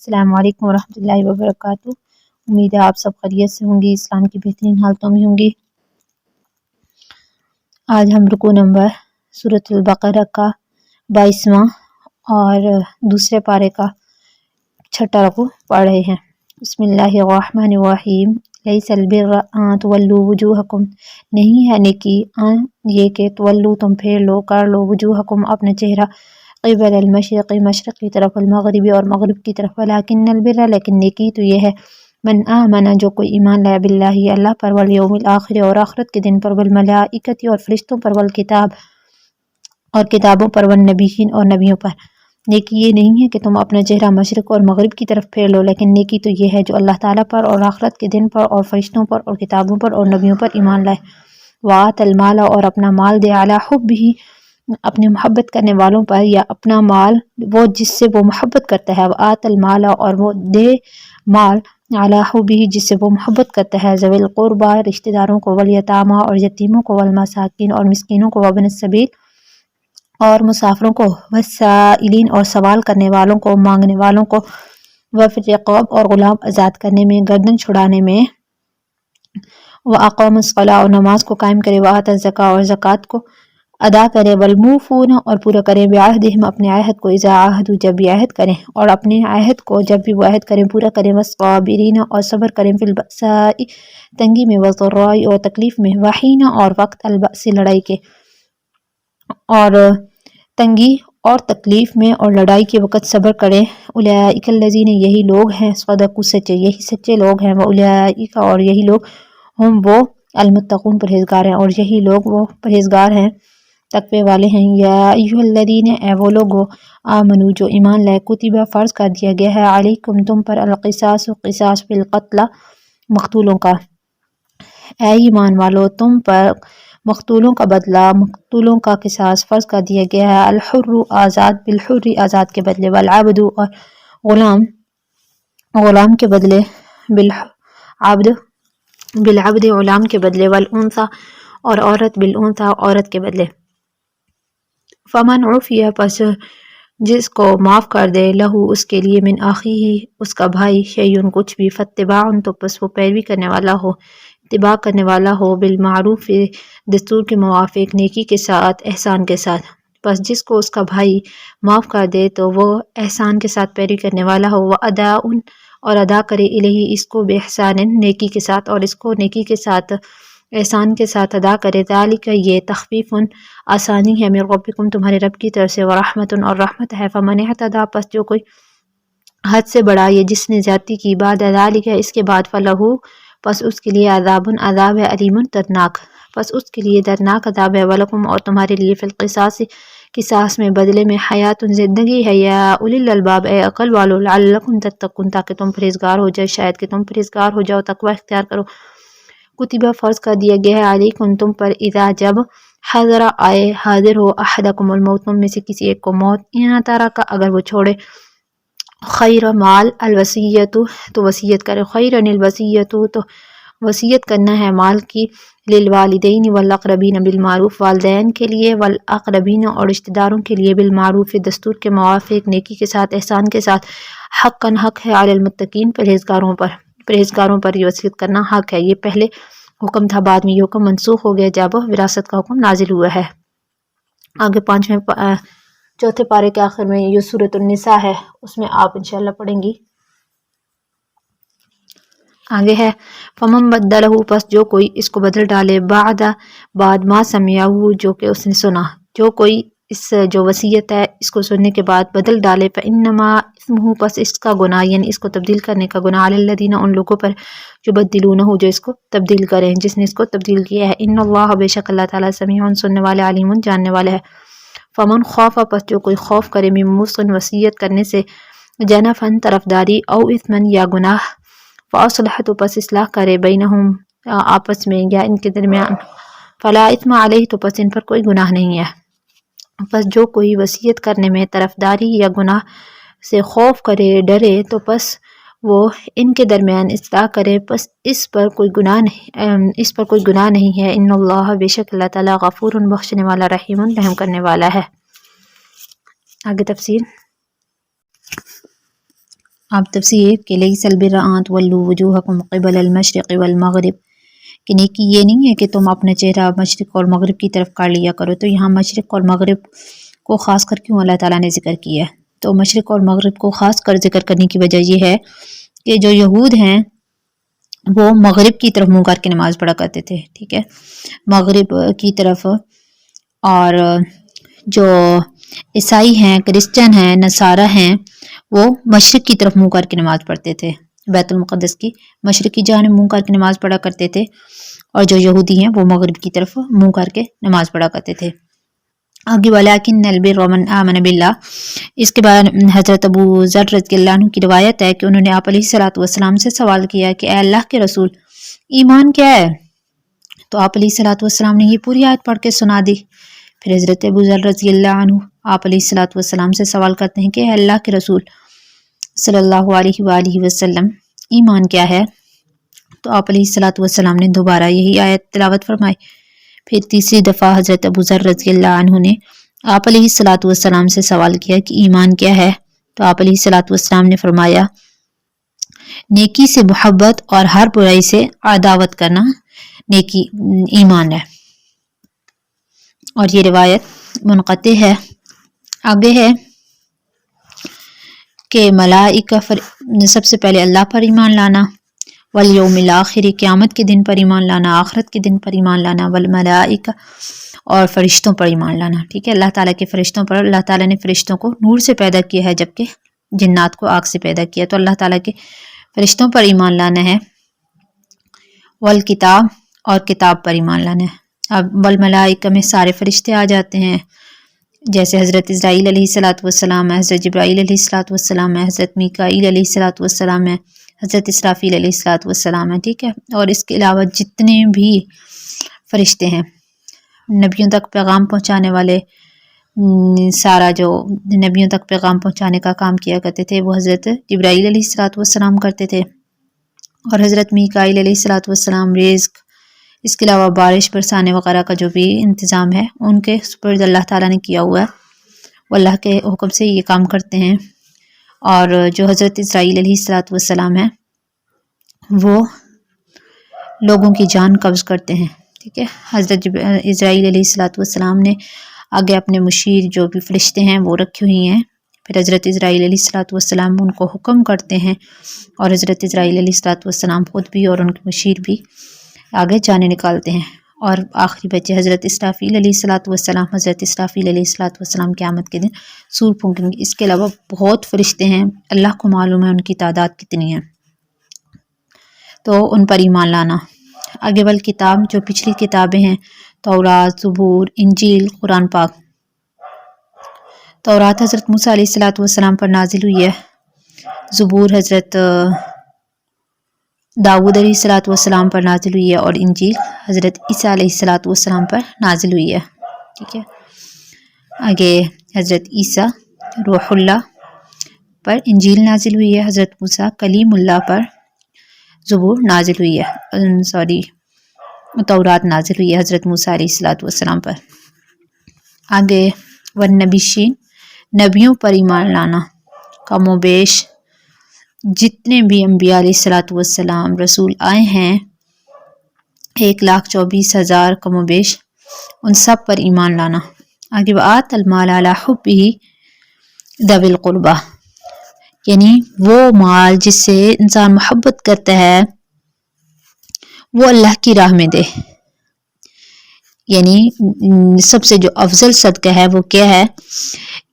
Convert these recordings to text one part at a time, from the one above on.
السلام علیکم ورحمۃ اللہ وبرکاتہ۔ امید ہے آپ سب خیریت سے ہوں گی، اسلام کی بہترین حالتوں میں ہوں گی۔ آج ہم رکوع نمبر سورۃ البقرہ کا 22واں اور دوسرے پارے کا 6واں رکوع پڑھ رہے ہیں۔ بسم اللہ الرحمن الرحیم۔ لیس البر ان تولوا وجوہکم، نہیں ہے نیکی یہ کہ تولو تم پھیر لو، کر لو، وجوہکم اپنا چہرہ، قبل المشرق مشرق کی طرف، المغربی اور مغرب کی طرف، ولکن البر لیکن نیکی تو یہ ہے، من آمن جو کوئی ایمان لائے، باللہ اللہ پر، والیوم الآخر اور آخرت کے دن پر، والملائکۃ اور فرشتوں پر، والکتاب اور کتابوں پر، والنبیین اور نبیوں پر۔ نیکی یہ نہیں ہے کہ تم اپنا چہرہ مشرق اور مغرب کی طرف پھیر لو، لیکن نیکی تو یہ ہے جو اللہ تعالیٰ پر اور آخرت کے دن پر اور فرشتوں پر اور کتابوں پر اور نبیوں پر ایمان لائے۔ وآت المال اور اپنا مال دے، علی حبہ اپنے محبت کرنے والوں پر، یا اپنا مال وہ جس سے وہ محبت کرتا ہے، وآت المال اور وہ دے مال، علی حبہ جس سے وہ محبت کرتا ہے، ذوی القربى رشتہ داروں کو، والیتامیٰ اور یتیموں کو، والمساکین اور مسکینوں کو، وابن السبیل اور مسافروں کو، والسائلین اور سوال کرنے والوں کو، مانگنے والوں کو، وفی الرقاب اور غلام آزاد کرنے میں، گردن چھڑانے میں، وأقام الصلاۃ اور نماز کو قائم کرے، وآت الزکوٰۃ اور زکوٰۃ کو ادا کرے، والموفون اور پورا کرے، بعہدہم اپنے عہد کو، اذا عاہدوا جب بھی عہد کریں، اور اپنے عہد کو جب بھی وہ عہد کریں پورا کریں، والصابرین اور صبر کریں، فی البأساء تنگی میں، والضراء اور تکلیف میں، وحین اور وقت البأس لڑائی کے، اور تنگی اور تکلیف میں اور لڑائی کے وقت صبر کریں، اولئک الذین یہی لوگ ہیں، صدقوا سچے، یہی سچے لوگ ہیں، واولئک اور یہی لوگ، ہم وہ المتقون پرہیزگار ہیں، اور یہی لوگ وہ پرہیزگار ہیں، تقوی والے ہیں۔ یا ایھا الذین اے وہ لوگو، آمنو جو ایمان لائے، کتب فرض کر دیا گیا ہے، علیکم تم پر، القصاص قصاص، فی القتلی مقتولوں کا، اے ایمان والو تم پر مقتولوں کا بدلہ، مقتولوں کا قصاص فرض کر دیا گیا ہے، الحر آزاد بالحر آزاد کے بدلے، والعبد اور غلام غلام کے بدلے، بالعبد بالعبد غلام کے بدلے، والانثی اور عورت بالانثی عورت کے بدلے۔ فمن عفی پس جس کو معاف کر دے، لہو اس کے لیے، من اخیہ اس کا بھائی، شیء کچھ بھی، فاتباع تو پس وہ پیروی کرنے والا ہو، اتباع کرنے والا ہو، بالمعروف دستور کے موافق، نیکی کے ساتھ، احسان کے ساتھ، پس جس کو اس کا بھائی معاف کر دے تو وہ احسان کے ساتھ پیروی کرنے والا ہو، واداء اور ادا کرے، الیہ اس کو، باحسان نیکی کے ساتھ، اور اس کو نیکی کے ساتھ احسان کے ساتھ ادا کرے، ذالک یہ تخفیف آسانی ہے، من ربکم تمہارے رب کی طرف سے، ورحمت اور رحمت ہے، فمن اعتدی پس جو کوئی حد سے بڑھا، یہ جس نے زیادتی کی، بعد ذالک اس کے بعد، فلہ پس اس کے لیے عذاب عذاب ہے، علیم دردناک، پس اس کے لیے دردناک عذاب ہے، ولکم اور تمہارے لیے، فی القصاص قصاص میں بدلے میں، حیات زندگی ہے، یا اولی الالباب اے عقل والو، لعلکم تتقون تاکہ تم پرہیزگار ہو جائے، شاید کہ تم پرہیزگار ہو جاؤ، تقوی اختیار کرو۔ کتبہ فرض کر دیا گیا ہے، علیکم تم پر، اذا جب حضر آئے، حاضر ہو، احدکم الموت تم میں سے کسی ایک کو موت، ان ترک اگر وہ چھوڑے، خیر مال الوصیۃ تو وصیت کرے، خیرن الوصیۃ تو وصیت کرنا ہے مال کی، للوالدین والاقربین بالمعروف والدین کے لیے، والاقربین اور رشتہ داروں کے لیے، بالمعروف دستور کے موافق، نیکی کے ساتھ، احسان کے ساتھ، حقا حق ہے، علی المتقین پرہیزگاروں پر یہ وصیت کرنا حق ہے۔ یہ پہلے حکم تھا، بعد میں یہ حکم منسوخ ہو گیا جب وراثت کا حکم نازل ہوا ہے۔ آگے چوتھے پارے کے آخر میں یہ سورۃ النساء ہے، اس میں آپ انشاءاللہ پڑھیں گی۔ آگے ہے، فمن بدلہ پس جو کوئی اس کو بدل ڈالے، بعد ما سمعہ جو کہ اس نے سنا، جو کوئی اس جو وصیت ہے اس کو سننے کے بعد بدل ڈالے، فانما اثمہ پس اس کا گناہ، یعنی اس کو تبدیل کرنے کا گناہ، علی الذین ان لوگوں پر، جو بدلونہ جو اس کو تبدیل کریں، جس نے اس کو تبدیل کیا ہے، ان اللہ بے شک اللہ تعالیٰ سمیع سننے والے، علیم جاننے والے ہے۔ فمن خاف پس جو کوئی خوف کرے، من موص وصیت کرنے سے، جنفاً طرفداری، او اثمن یا گناہ، فاصلح تو پس اصلاح کرے، بینہم آپس میں یا ان کے درمیان، فلا اثم علیہ تو پس ان پر کوئی گناہ نہیں ہے۔ پس جو کوئی وصیت کرنے میں طرفداری یا گناہ سے خوف کرے، ڈرے، تو پس وہ ان کے درمیان اصلاح کرے، پس اس پر کوئی گناہ نہیں ہے، ان اللہ بے شک اللہ تعالیٰ، غفور بخشنے والا، رحیم رحم کرنے والا ہے۔ آگے تفسیر۔ آپ تفسیر کہ لیس البر ان تولوا وجوہکم قبل المشرق والمغرب، کہ نیکی یہ نہیں ہے کہ تم اپنا چہرہ مشرق اور مغرب کی طرف کر لیا کرو. تو یہاں مشرق اور مغرب کو خاص کر کیوں اللہ تعالیٰ نے ذکر کیا ہے؟ تو مشرق اور مغرب کو خاص کر ذکر کرنے کی وجہ یہ ہے کہ جو یہود ہیں وہ مغرب کی طرف منہ کر کے نماز پڑھا کرتے تھے، ٹھیک ہے، مغرب کی طرف. اور جو عیسائی ہیں، کرسچن ہیں، نصارہ ہیں، وہ مشرق کی طرف منہ کر کے نماز پڑھتے تھے، بیت المقدس کی مشرق کی جانب منہ کر کے نماز پڑھا کرتے تھے. اور جو یہودی ہیں وہ مغرب کی طرف منہ کر کے نماز پڑھا کرتے تھے. آگے ولیکن البر من آمن باللہ، اس کے بعد حضرت ابو ذر رضی اللہ عنہ کی روایت ہے کہ انہوں نے آپ علیہ الصلوۃ والسلام سے سوال کیا کہ اے اللہ کے رسول، ایمان کیا ہے؟ تو آپ علیہ الصلوۃ والسلام نے یہ پوری آیت پڑھ کے سنا دی. پھر حضرت ابو ذر رضی اللہ عنہ آپ علیہ الصلوۃ والسلام سے سوال کرتے ہیں کہ اے اللہ کے رسول صلی اللہ علیہ وآلہ وسلم، ایمان کیا ہے؟ تو آپ علیہ الصلوۃ والسلام نے دوبارہ یہی آیت تلاوت فرمائی. پھر تیسری دفعہ حضرت ابو ذر رضی اللہ عنہ نے آپ علیہ الصلوۃ والسلام سے سوال کیا کہ ایمان کیا ہے؟ تو آپ علیہ الصلوۃ والسلام نے فرمایا نیکی سے محبت اور ہر برائی سے عداوت کرنا نیکی ایمان ہے. اور یہ روایت منقطع ہے. آگے ہے کہ ملائکہ سب سے پہلے اللہ پر ایمان لانا، والیوم الآخر قیامت کے دن پر ایمان لانا، آخرت کے دن پر ایمان لانا، والملائکہ اور فرشتوں پر ایمان لانا، ٹھیک ہے. اللہ تعالیٰ کے فرشتوں پر، اللہ تعالیٰ نے فرشتوں کو نور سے پیدا کیا ہے جبکہ جنات کو آگ سے پیدا کیا، تو اللہ تعالیٰ کے فرشتوں پر ایمان لانا ہے. والکتاب اور کتاب پر ایمان لانا ہے. اب والملائکہ میں سارے فرشتے آ جاتے ہیں، جیسے حضرت اسرائیل علیہ الصلوۃ والسلام ہے، حضرت جبرائیل علیہ الصلوۃ والسلام ہے، حضرت میکائیل علیہ الصلوۃ والسلام ہے، حضرت اسرافیل علیہ الصلوۃ والسلام ہے، ٹھیک ہے. اور اس کے علاوہ جتنے بھی فرشتے ہیں نبیوں تک پیغام پہنچانے والے، سارا جو نبیوں تک پیغام پہنچانے کا کام کیا کرتے تھے وہ حضرت جبرائیل علیہ الصلوۃ والسلام کرتے تھے. اور حضرت میکائیل علیہ الصلوۃ والسلام رزق، اس کے علاوہ بارش برسانے وغیرہ کا جو بھی انتظام ہے ان کے سپرد اللہ تعالیٰ نے کیا ہوا ہے، وہ اللہ کے حکم سے یہ کام کرتے ہیں. اور جو حضرت اسرائیل علیہ الصلوۃ والسلام ہے وہ لوگوں کی جان قبض کرتے ہیں، ٹھیک ہے. حضرت اسرائیل علیہ الصلوۃ والسلام نے آگے اپنے مشیر جو بھی فرشتے ہیں وہ رکھی ہوئی ہیں. پھر حضرت اسرائیل علیہ الصلوۃ والسلام ان کو حکم کرتے ہیں، اور حضرت اسرائیل علیہ الصلوۃ والسلام خود بھی اور ان کے مشیر بھی آگے جانے نکالتے ہیں. اور آخری بچے حضرت اسرافیل علیہ الصلوۃ والسلام، حضرت اسرافیل علیہ الصلوۃ والسلام قیامت کے دن سور پھونکیں گے. اس کے علاوہ بہت فرشتے ہیں، اللہ کو معلوم ہے ان کی تعداد کتنی ہے، تو ان پر ایمان لانا. آگے والکتاب جو پچھلی کتابیں ہیں، تورات، زبور، انجیل، قرآن پاک. تورات حضرت موسیٰ علیہ الصلوۃ والسلام پر نازل ہوئی ہے، زبور حضرت داؤد علیہ الصلوۃ والسلام پر نازل ہوئی ہے، اور انجیل حضرت عیسیٰ علیہ الصلوۃ والسلام پر نازل ہوئی ہے، ٹھیک ہے. آگے حضرت عیسیٰ روح اللہ پر انجیل نازل ہوئی ہے، حضرت موسیٰ کلیم اللہ پر زبور نازل ہوئی ہے، تورات نازل ہوئی ہے حضرت موسیٰ علیہ الصلوۃ والسلام پر. آگے والنبیین، نبیوں پر ایمان لانا، کم و بیش جتنے بھی انبیاء علیہ الصلوۃ والسلام رسول آئے ہیں 1,24,000 کم و بیش، ان سب پر ایمان لانا. آگے وآت المال علی حبہ ذوی القربہ، یعنی وہ مال جس سے انسان محبت کرتا ہے وہ اللہ کی راہ میں دے. یعنی سب سے جو افضل صدقہ ہے وہ کیا ہے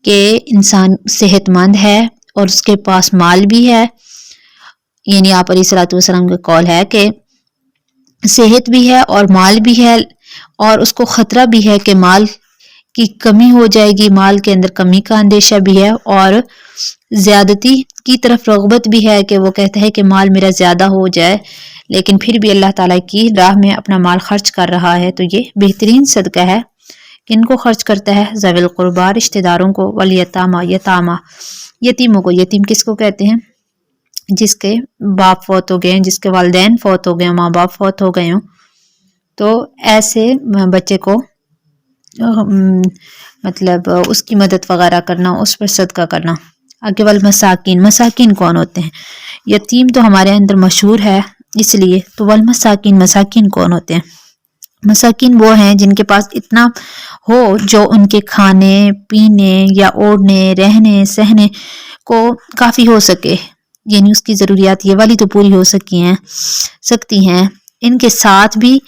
کہ انسان صحت مند ہے اور اس کے پاس مال بھی ہے. یعنی آپ علیہ الصلوۃ والسلام کا قول ہے کہ صحت بھی ہے اور مال بھی ہے، اور اس کو خطرہ بھی ہے کہ مال کی کمی ہو جائے گی، مال کے اندر کمی کا اندیشہ بھی ہے، اور زیادتی کی طرف رغبت بھی ہے کہ وہ کہتا ہے کہ مال میرا زیادہ ہو جائے، لیکن پھر بھی اللہ تعالیٰ کی راہ میں اپنا مال خرچ کر رہا ہے. تو یہ بہترین صدقہ ہے. کن کو خرچ کرتا ہے؟ ذوی القربہ، رشتہ داروں کو، والیتامہ، یتامہ، یتیموں کو. یتیم کس کو کہتے ہیں؟ جس کے باپ فوت ہو گئے ہیں، جس کے والدین فوت ہو گئے ہیں، ماں باپ فوت ہو گئے ہوں، تو ایسے بچے کو مطلب اس کی مدد وغیرہ کرنا، اس پر صدقہ کرنا. آگے والمساکین، مساکین کون ہوتے ہیں؟ یتیم تو ہمارے اندر مشہور ہے اس لیے، تو والمساکین، مساکین کون ہوتے ہیں؟ مساکین وہ ہیں جن کے پاس اتنا ہو جو ان کے کھانے پینے یا اوڑھنے رہنے سہنے کو کافی ہو سکے، یعنی اس کی ضروریات یہ والی تو پوری ہو سکتی ہیں، ان کے ساتھ بھی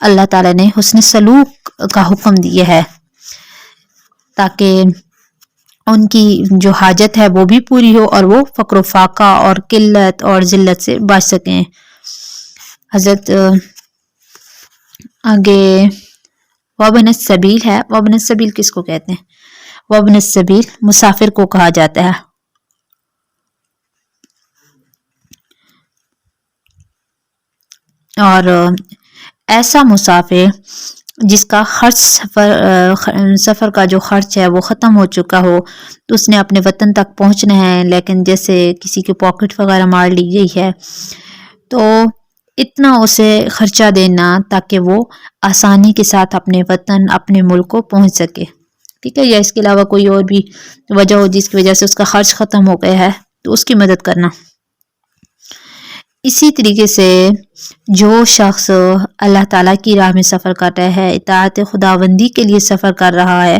اللہ تعالیٰ نے حسن سلوک کا حکم دیا ہے تاکہ ان کی جو حاجت ہے وہ بھی پوری ہو اور وہ فقر و فاقہ اور قلت اور ذلت سے بچ سکیں۔ حضرت آگے وابن السبیل ہے، وابن السبیل کس کو کہتے ہیں؟ وابن السبیل مسافر کو کہا جاتا ہے، اور ایسا مسافر جس کا خرچ سفر کا جو خرچ ہے وہ ختم ہو چکا ہو، تو اس نے اپنے وطن تک پہنچنا ہے، لیکن جیسے کسی کے پاکٹ وغیرہ مار لی گئی ہے تو اتنا اسے خرچہ دینا تاکہ وہ آسانی کے ساتھ اپنے وطن اپنے ملک کو پہنچ سکے، ٹھیک ہے، یا اس کے علاوہ کوئی اور بھی وجہ ہو جس کی وجہ سے اس کا خرچ ختم ہو گیا ہے تو اس کی مدد کرنا۔ اسی طریقے سے جو شخص اللہ تعالیٰ کی راہ میں سفر کر رہا ہے، اطاعت خداوندی کے لیے سفر کر رہا ہے،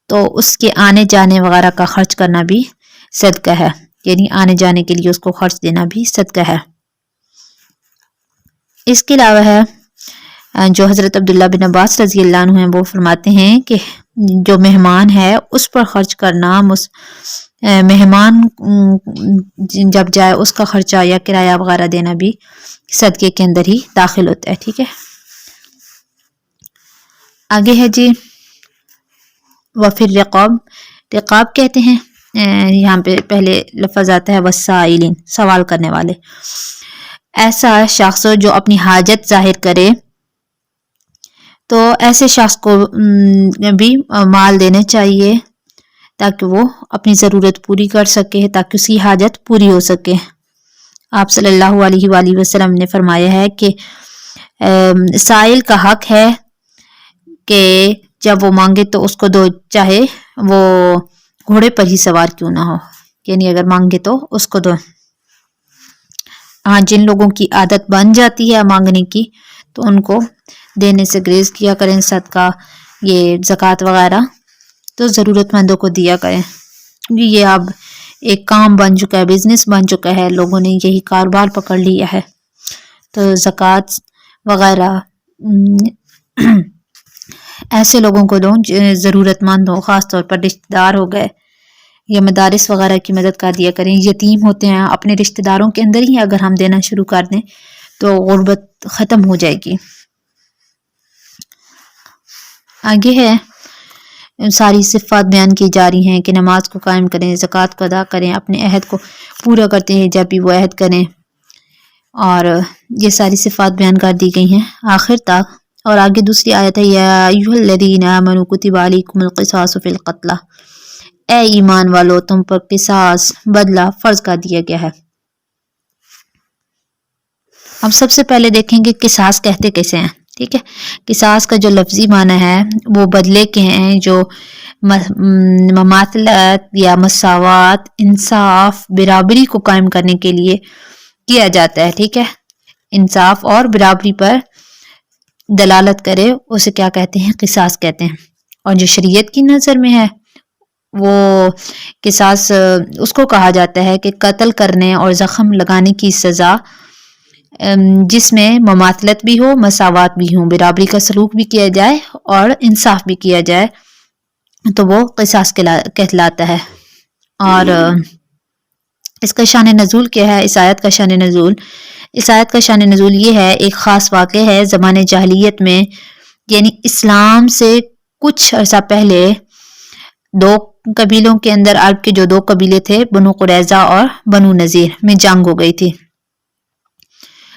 تو اس کے آنے جانے وغیرہ کا خرچ کرنا بھی صدقہ ہے، یعنی آنے جانے کے لیے اس کو خرچ دینا بھی صدقہ ہے۔ اس کے علاوہ ہے جو حضرت عبداللہ بن عباس رضی اللہ عنہ ہیں، وہ فرماتے ہیں کہ جو مہمان ہے اس پر خرچ کرنا، مہمان جب جائے اس کا خرچہ یا کرایہ وغیرہ دینا بھی صدقے کے اندر ہی داخل ہوتا ہے، ٹھیک ہے۔ آگے ہے جی وفر رقاب، رقاب کہتے ہیں، یہاں پہ پہلے لفظ آتا ہے وسائلین، سوال کرنے والے، ایسا شخص جو اپنی حاجت ظاہر کرے، تو ایسے شخص کو بھی مال دینے چاہیے تاکہ وہ اپنی ضرورت پوری کر سکے، تاکہ اس کی حاجت پوری ہو سکے۔ آپ صلی اللہ علیہ وآلہ وسلم نے فرمایا ہے کہ سائل کا حق ہے کہ جب وہ مانگے تو اس کو دو، چاہے وہ گھوڑے پر ہی سوار کیوں نہ ہو، یعنی اگر مانگے تو اس کو دو۔ ہاں، جن لوگوں کی عادت بن جاتی ہے مانگنے کی تو ان کو دینے سے گریز کیا کریں، صدقہ یہ زکوٰۃ وغیرہ تو ضرورت مندوں کو دیا کریں، کیونکہ یہ اب ایک کام بن چکا ہے، بزنس بن چکا ہے، لوگوں نے یہی کاروبار پکڑ لیا ہے، تو زکوٰۃ وغیرہ ایسے لوگوں کو دو ضرورت مند ہو، خاص طور پر رشتہ دار ہو گئے، یا مدارس وغیرہ کی مدد کر دیا کریں، یتیم ہوتے ہیں اپنے رشتہ داروں کے اندر ہی اگر ہم دینا شروع کر دیں تو غربت ختم ہو جائے گی۔ آگے ہے ساری صفات بیان کی جا رہی ہیں کہ نماز کو قائم کریں، زکوٰۃ کو ادا کریں، اپنے عہد کو پورا کرتے ہیں جب بھی وہ عہد کریں، اور یہ ساری صفات بیان کر دی گئی ہیں آخر تک۔ اور آگے دوسری آیت ہے یا ایھا الذین آمنوا کتب علیکم القصاص فی القتلی، اے ایمان والو تم پر قصاص بدلہ فرض کر دیا گیا ہے۔ اب سب سے پہلے دیکھیں گے قصاص کہتے کیسے ہیں، ٹھیک ہے۔ قصاص کا جو لفظی معنی ہے وہ بدلے کے ہیں، جو مماثلت یا مساوات، انصاف، برابری کو قائم کرنے کے لیے کیا جاتا ہے، ٹھیک ہے۔ انصاف اور برابری پر دلالت کرے اسے کیا کہتے ہیں؟ قصاص کہتے ہیں۔ اور جو شریعت کی نظر میں ہے وہ قصاص اس کو کہا جاتا ہے کہ قتل کرنے اور زخم لگانے کی سزا جس میں مماثلت بھی ہو، مساوات بھی ہو، برابری کا سلوک بھی کیا جائے اور انصاف بھی کیا جائے، تو وہ قصاص کہلاتا ہے۔ اور اس کا شان نزول کیا ہے؟ اس آیت کا شان نزول، اس آیت کا شان نزول یہ ہے، ایک خاص واقعہ ہے زمانے جاہلیت میں، یعنی اسلام سے کچھ عرصہ پہلے دو قبیلوں کے اندر، عرب کے جو دو قبیلے تھے، بنو قریظہ اور بنو نذیر میں جنگ ہو گئی تھی۔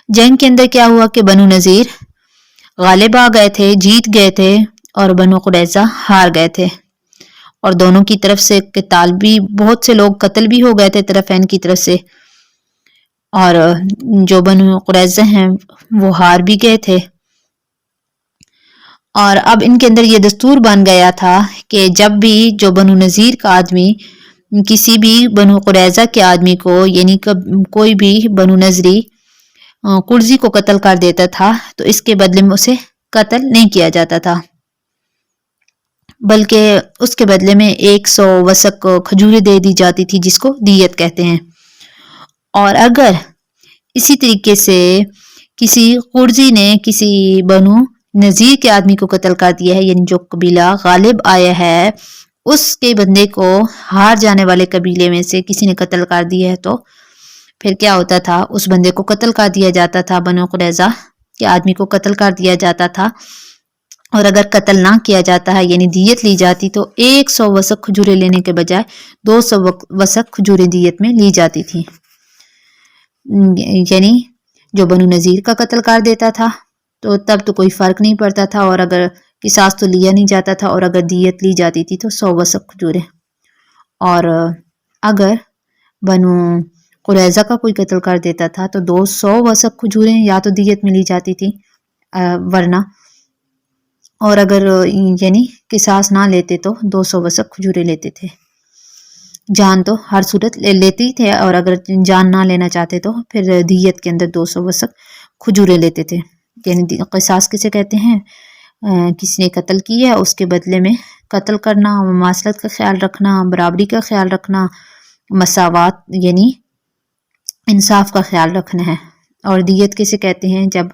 جنگ کے اندر کیا ہوا کہ بنو نذیر غالب آ گئے تھے، جیت گئے تھے، اور بنو قریظہ ہار گئے تھے، اور دونوں کی طرف سے قتال بھی، بہت سے لوگ قتل بھی ہو گئے تھے طرفین کی طرف سے، اور جو بنو قریظہ ہیں وہ ہار بھی گئے تھے۔ اور اب ان کے اندر یہ دستور بن گیا تھا کہ جب بھی جو بنو نذیر کا آدمی کسی بھی بنو قریظہ کے آدمی کو یعنی کوئی بھی بنو نظری قرظی کو قتل کر دیتا تھا تو اس کے بدلے میں اسے قتل نہیں کیا جاتا تھا، بلکہ اس کے بدلے میں 100 وسق کھجوریں دے دی جاتی تھی جس کو دیت کہتے ہیں۔ اور اگر اسی طریقے سے کسی قرظی نے کسی بنو نذیر کے آدمی کو قتل کر دیا ہے، یعنی جو قبیلہ غالب آیا ہے اس کے بندے کو ہار جانے والے قبیلے میں سے کسی نے قتل کر دیا ہے، تو پھر کیا ہوتا تھا، اس بندے کو قتل کر دیا جاتا تھا، بنو قریظہ کے آدمی کو قتل کر دیا جاتا تھا۔ اور اگر قتل نہ کیا جاتا ہے یعنی دیت لی جاتی تو 100 وسق کھجوریں لینے کے بجائے 200 وسق کھجوریں دیت میں لی جاتی تھی، یعنی جو بنو نذیر کا قتل کر دیتا تھا تو تب تو کوئی فرق نہیں پڑتا تھا، اور اگر قصاص تو لیا نہیں جاتا تھا، اور اگر دیت لی جاتی تھی تو 100 وسق کھجوریں۔ اور اگر بنو قریظہ کا کوئی قتل کر دیتا تھا تو 200 وسق کھجوریں یا تو دیت میں لی جاتی تھی ورنہ، اور اگر یعنی قصاص نہ لیتے تو 200 وسق کھجوریں لیتے تھے۔ جان تو ہر صورت لیتے ہی تھے، اور اگر جان نہ لینا چاہتے تو پھر دیت کے اندر 200 وسق کھجوریں لیتے تھے۔ یعنی قصاص کسے کہتے ہیں، کسی نے قتل کیا اس کے بدلے میں قتل کرنا، مماثلت کا خیال رکھنا، برابری کا خیال رکھنا، مساوات یعنی انصاف کا خیال رکھنا ہے۔ اور دیت کسے کہتے ہیں، جب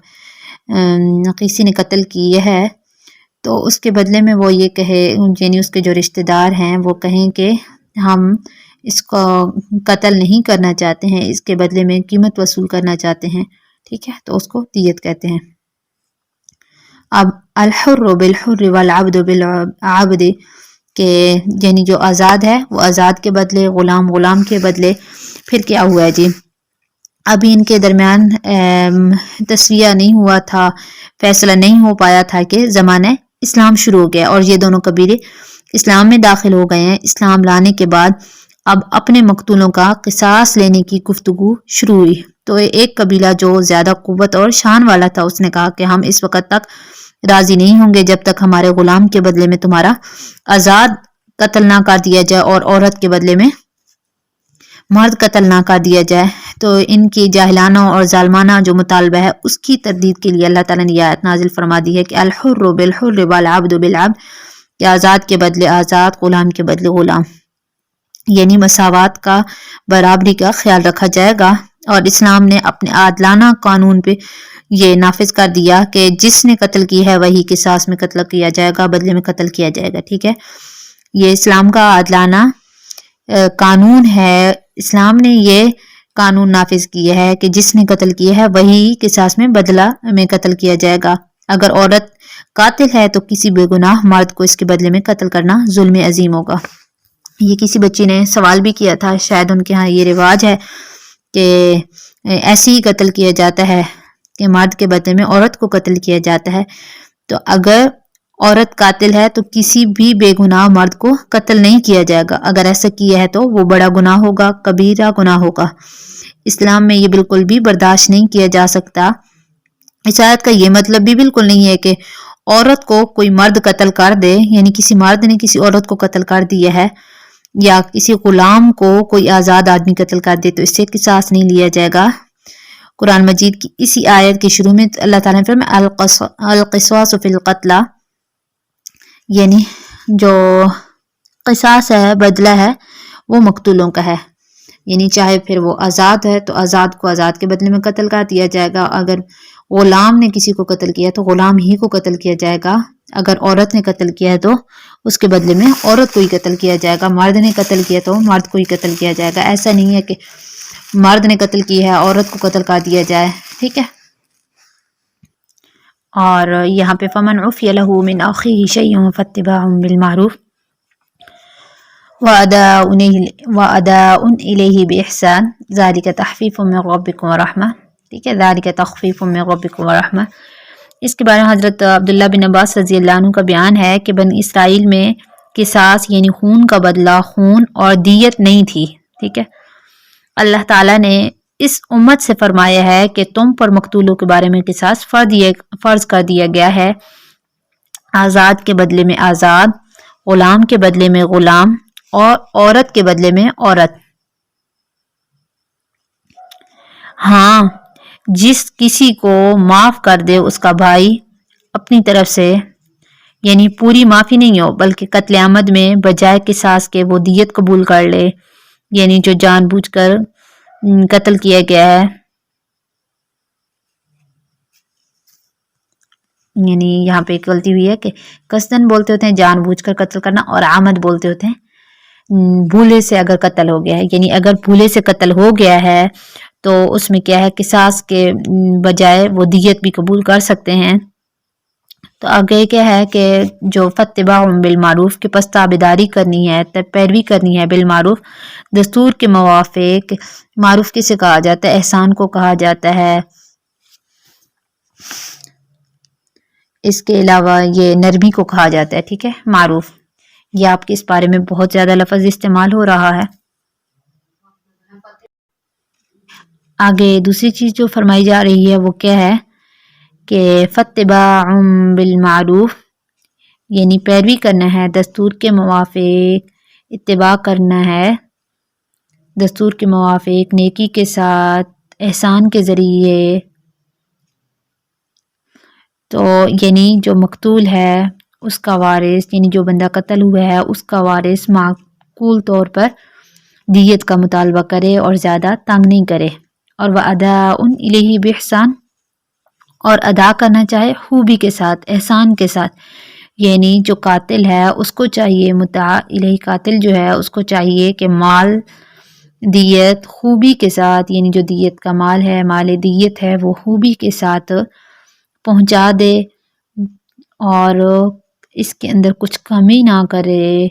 کسی نے قتل کیا ہے تو اس کے بدلے میں وہ یہ کہے، یعنی اس کے جو رشتہ دار ہیں وہ کہیں کہ ہم اس کو قتل نہیں کرنا چاہتے ہیں، اس کے بدلے میں قیمت وصول کرنا چاہتے ہیں، ٹھیک ہے، تو اس کو دیت کہتے ہیں۔ اب الحر بالحر والعبد بالعبد کہ یعنی جو آزاد ہے وہ آزاد کے بدلے، غلام غلام کے بدلے۔ پھر کیا ہوا ہے جی، ابھی ان کے درمیان تسویہ نہیں ہوا تھا، فیصلہ نہیں ہو پایا تھا کہ زمانہ اسلام شروع ہو گیا اور یہ دونوں قبیلے اسلام میں داخل ہو گئے ہیں۔ اسلام لانے کے بعد اب اپنے مقتولوں کا قصاص لینے کی گفتگو شروع ہوئی، تو ایک قبیلہ جو زیادہ قوت اور شان والا تھا اس نے کہا کہ ہم اس وقت تک راضی نہیں ہوں گے جب تک ہمارے غلام کے بدلے میں تمہارا آزاد قتل نہ کر دیا جائے اور عورت کے بدلے میں مرد قتل نہ کر دیا جائے۔ تو ان کی جاہلانہ اور ظالمانہ جو مطالبہ ہے اس کی تردید کے لیے اللہ تعالیٰ نے یہ آیت نازل فرما دی ہے کہ الحر بالحر والعبد بالعبد، کہ آزاد کے بدلے آزاد، غلام کے بدلے غلام، یعنی مساوات کا، برابری کا خیال رکھا جائے گا۔ اور اسلام نے اپنے عادلانہ قانون پہ یہ نافذ کر دیا کہ جس نے قتل کی ہے وہی قصاص میں قتل کیا جائے گا، بدلے میں قتل کیا جائے گا، ٹھیک ہے۔ یہ اسلام کا عادلانہ قانون ہے۔ اسلام نے یہ قانون نافذ کیا ہے کہ جس نے قتل کیا ہے وہی قصاص میں بدلہ میں قتل کیا جائے گا۔ اگر عورت قاتل ہے تو کسی بے گناہ مرد کو اس کے بدلے میں قتل کرنا ظلم عظیم ہوگا۔ یہ کسی بچی نے سوال بھی کیا تھا، شاید ان کے ہاں یہ رواج ہے کہ ایسے ہی قتل کیا جاتا ہے کہ مرد کے بدلے میں عورت کو قتل کیا جاتا ہے، تو اگر عورت قاتل ہے تو کسی بھی بے گناہ مرد کو قتل نہیں کیا جائے گا، اگر ایسا کیا ہے تو وہ بڑا گناہ ہوگا، کبیرہ گناہ ہوگا۔ اسلام میں یہ بالکل بھی برداشت نہیں کیا جا سکتا۔ اس آیت کا یہ مطلب بھی بالکل نہیں ہے کہ عورت کو کوئی مرد قتل کر دے، یعنی کسی مرد نے کسی عورت کو قتل کر دیا ہے، یا کسی غلام کو کوئی آزاد آدمی قتل کر دے تو اس سے قصاص نہیں لیا جائے گا۔ قرآن مجید کی اسی آیت کے شروع میں اللہ تعالیٰ نے فرمایا القصاص فی القتلى، یعنی جو قصاص ہے، بدلہ ہے، وہ مقتولوں کا ہے، یعنی چاہے پھر وہ آزاد ہے تو آزاد کو آزاد کے بدلے میں قتل کر دیا جائے گا، اگر غلام نے کسی کو قتل کیا تو غلام ہی کو قتل کیا جائے گا، اگر عورت نے قتل کیا ہے تو اس کے بدلے میں عورت کو ہی قتل کیا جائے گا، مرد نے قتل کیا تو مرد کو ہی قتل کیا جائے گا۔ ایسا نہیں ہے کہ مرد نے قتل کیا ہے عورت کو قتل کر دیا جائے، ٹھیک ہے۔ اور یہاں پہ فمن عفی لہ من اخیہ شیء فاتباع بالمعروف واداء الیہ باحسان ذلک تخفیف من ربکم ورحمہ، ٹھیک ہے، ذلک تخفیف من ربکم ورحمہ۔ اس کے بارے میں حضرت عبداللہ بن عباس رضی اللہ عنہ کا بیان ہے کہ بنی اسرائیل میں قصاص یعنی خون کا بدلہ خون اور دیت نہیں تھی، ٹھیک ہے۔ اللہ تعالیٰ نے اس امت سے فرمایا ہے کہ تم پر مقتولوں کے بارے میں قصاص فرض کر دیا گیا ہے، آزاد کے بدلے میں آزاد، غلام کے بدلے میں غلام، اور عورت کے بدلے میں عورت. ہاں، جس کسی کو معاف کر دے اس کا بھائی اپنی طرف سے، یعنی پوری معافی نہیں ہو بلکہ قتل عمد میں بجائے قصاص کے وہ دیت قبول کر لے، یعنی جو جان بوجھ کر قتل کیا گیا ہے، یعنی یہاں پہ ایک غلطی ہوئی ہے کہ قصدن بولتے ہوتے ہیں جان بوجھ کر قتل کرنا، اور عامد بولتے ہوتے ہیں بھولے سے اگر قتل ہو گیا ہے. یعنی اگر بھولے سے قتل ہو گیا ہے تو اس میں کیا ہے، قصاص کے بجائے وہ دیت بھی قبول کر سکتے ہیں. تو آگے کیا ہے کہ جو فتباع بالمعروف کے پس تابعداری کرنی ہے، پیروی کرنی ہے بالمعروف، دستور کے موافق. معروف کسے کہا جاتا ہے؟ احسان کو کہا جاتا ہے. اس کے علاوہ یہ نرمی کو کہا جاتا ہے. ٹھیک ہے، معروف. یہ آپ کے اس بارے میں بہت زیادہ لفظ استعمال ہو رہا ہے. آگے دوسری چیز جو فرمائی جا رہی ہے وہ کیا ہے کہ فاتباع بالمعروف، یعنی پیروی کرنا ہے دستور کے موافق، اتباع کرنا ہے دستور کے موافق، نیکی کے ساتھ، احسان کے ذریعے. تو یعنی جو مقتول ہے اس کا وارث، یعنی جو بندہ قتل ہوا ہے اس کا وارث معقول طور پر دیت کا مطالبہ کرے اور زیادہ تنگ نہیں کرے. اور وَأَدَاءٌ إِلَيْهِ بِإِحْسَان، اور ادا کرنا چاہے خوبی کے ساتھ، احسان کے ساتھ. یعنی جو قاتل ہے اس کو چاہیے، مدعا الیہ قاتل جو ہے اس کو چاہیے کہ مال دیت خوبی کے ساتھ، یعنی جو دیت کا مال ہے، مال دیت ہے، وہ خوبی کے ساتھ پہنچا دے اور اس کے اندر کچھ کمی نہ کرے.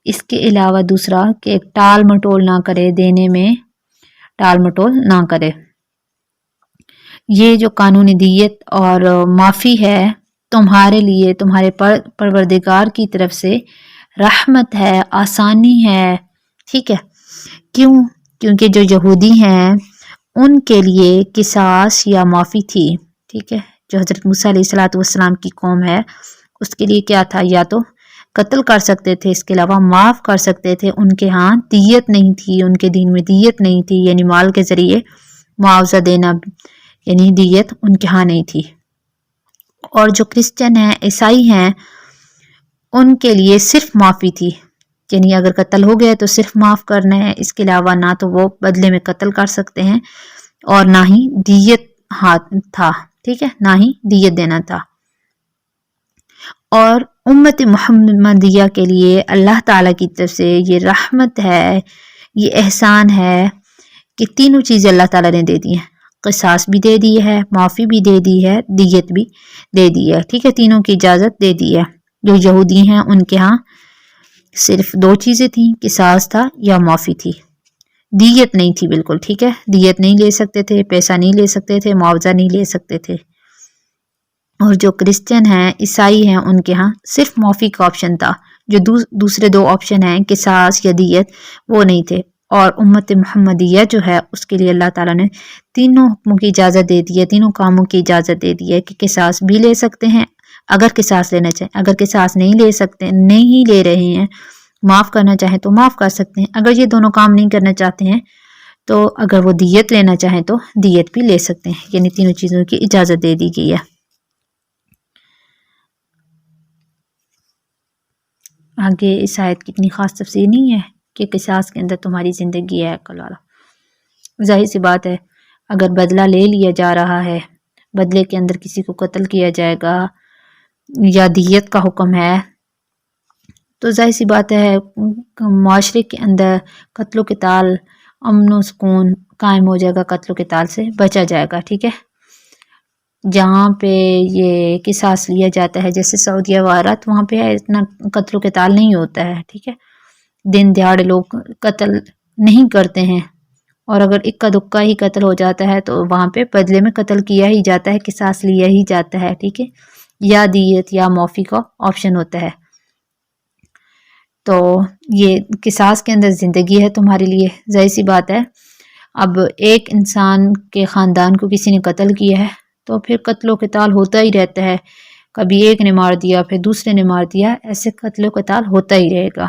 اس کے علاوہ دوسرا کہ ٹال مٹول نہ کرے، دینے میں ٹال مٹول نہ کرے. یہ جو قانون دیت اور معافی ہے تمہارے لیے تمہارے پروردگار کی طرف سے رحمت ہے، آسانی ہے. ٹھیک ہے، کیوں؟ کیونکہ جو یہودی ہیں ان کے لیے قصاص یا معافی تھی. ٹھیک ہے، جو حضرت موسیٰ علیہ السلام کی قوم ہے اس کے لیے کیا تھا؟ یا تو قتل کر سکتے تھے، اس کے علاوہ معاف کر سکتے تھے. ان کے ہاں دیت نہیں تھی، ان کے دین میں دیت نہیں تھی، یعنی مال کے ذریعے معاوضہ دینا، یعنی دیت ان کے ہاں نہیں تھی. اور جو کرسچن ہیں، عیسائی ہیں، ان کے لیے صرف معافی تھی. یعنی اگر قتل ہو گیا تو صرف معاف کرنا ہے، اس کے علاوہ نہ تو وہ بدلے میں قتل کر سکتے ہیں اور نہ ہی دیت تھا. ٹھیک ہے، نہ ہی دیت دینا تھا. اور امت محمدیہ کے لیے اللہ تعالیٰ کی طرف سے یہ رحمت ہے، یہ احسان ہے کہ تینوں چیزیں اللہ تعالیٰ نے دے دی ہیں. قصاص بھی دے دی ہے، معافی بھی دے دی ہے، دیت بھی دے دی ہے. ٹھیک ہے، تینوں کی اجازت دے دی ہے. جو یہودی ہیں ان کے ہاں صرف دو چیزیں تھیں، قصاص تھا یا معافی تھی، دیت نہیں تھی بالکل. ٹھیک ہے، دیت نہیں لے سکتے تھے، پیسہ نہیں لے سکتے تھے، معاوضہ نہیں لے سکتے تھے. اور جو کرسچن ہیں، عیسائی ہیں، ان کے ہاں صرف معافی کا آپشن تھا. جو دوسرے دو آپشن ہیں قصاص یا دیت، وہ نہیں تھے. اور امت محمدیہ جو ہے اس کے لیے اللہ تعالیٰ نے تینوں حکموں کی اجازت دے دی ہے، تینوں کاموں کی اجازت دے دی ہے کہ قصاص بھی لے سکتے ہیں اگر قصاص لینا چاہیں، اگر قصاص نہیں لے سکتے، نہیں لے رہے ہیں، معاف کرنا چاہیں تو معاف کر سکتے ہیں. اگر یہ دونوں کام نہیں کرنا چاہتے ہیں تو اگر وہ دیت لینا چاہیں تو دیت بھی لے سکتے ہیں. یعنی تینوں چیزوں کی اجازت دے دی گئی ہے. آگے اس آیت کی اتنی خاص تفسیر نہیں ہے کہ قصاص کے اندر تمہاری زندگی ہے کلالا. ظاہر سی بات ہے اگر بدلہ لے لیا جا رہا ہے، بدلے کے اندر کسی کو قتل کیا جائے گا یا دیت کا حکم ہے، تو ظاہر سی بات ہے معاشرے کے اندر قتل و قتال، امن و سکون قائم ہو جائے گا، قتل و قتال سے بچا جائے گا. ٹھیک ہے، جہاں پہ یہ قصاص لیا جاتا ہے جیسے سعودیہ وغیرہ، تو وہاں پہ اتنا قتل و قتال نہیں ہوتا ہے. ٹھیک ہے، دن دیہڑے لوگ قتل نہیں کرتے ہیں، اور اگر اکا دکا ہی قتل ہو جاتا ہے تو وہاں پہ بدلے میں قتل کیا ہی جاتا ہے، قصاص لیا ہی جاتا ہے. ٹھیک ہے، یا دیت یا معافی کا آپشن ہوتا ہے. تو یہ قصاص کے اندر زندگی ہے تمہارے لیے. ظاہر سی بات ہے اب ایک انسان کے خاندان کو کسی نے قتل کیا ہے تو پھر قتل و قتال ہوتا ہی رہتا ہے. کبھی ایک نے مار دیا، پھر دوسرے نے مار دیا، ایسے قتل و قتال ہوتا ہی رہے گا.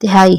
1/3